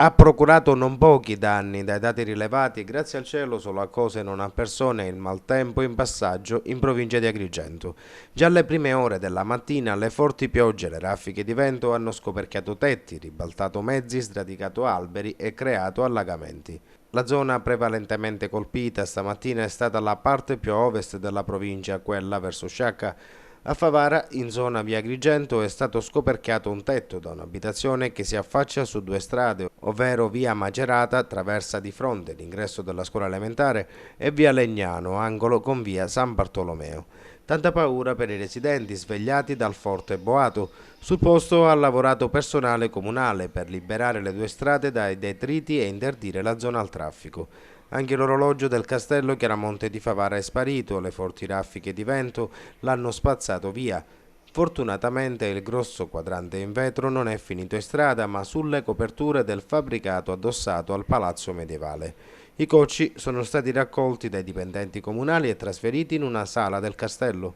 Ha procurato non pochi danni. Dai dati rilevati, grazie al cielo solo a cose non a persone, il maltempo in passaggio in provincia di Agrigento. Già alle prime ore della mattina le forti piogge e le raffiche di vento hanno scoperchiato tetti, ribaltato mezzi, sradicato alberi e creato allagamenti. La zona prevalentemente colpita stamattina è stata la parte più a ovest della provincia, quella verso Sciacca. A Favara, in zona via Agrigento, è stato scoperchiato un tetto da un'abitazione che si affaccia su due strade, ovvero via Macerata, attraversa di fronte l'ingresso della scuola elementare, e via Legnano, angolo con via San Bartolomeo. Tanta paura per i residenti svegliati dal forte boato. Sul posto ha lavorato personale comunale per liberare le due strade dai detriti e interdire la zona al traffico. Anche l'orologio del castello Chiaramonte di Favara è sparito, le forti raffiche di vento l'hanno spazzato via. Fortunatamente il grosso quadrante in vetro non è finito in strada, ma sulle coperture del fabbricato addossato al palazzo medievale. I cocci sono stati raccolti dai dipendenti comunali e trasferiti in una sala del castello.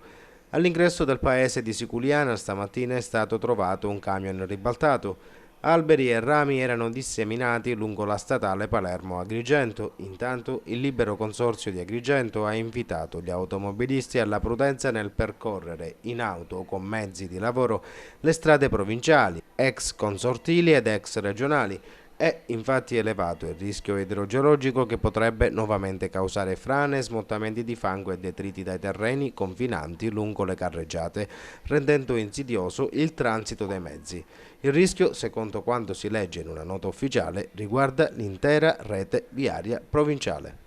All'ingresso del paese di Siculiana stamattina è stato trovato un camion ribaltato. Alberi e rami erano disseminati lungo la statale Palermo-Agrigento. Intanto il Libero Consorzio di Agrigento ha invitato gli automobilisti alla prudenza nel percorrere in auto o con mezzi di lavoro le strade provinciali, ex consortili ed ex regionali. È infatti elevato il rischio idrogeologico che potrebbe nuovamente causare frane, smottamenti di fango e detriti dai terreni confinanti lungo le carreggiate, rendendo insidioso il transito dei mezzi. Il rischio, secondo quanto si legge in una nota ufficiale, riguarda l'intera rete viaria provinciale.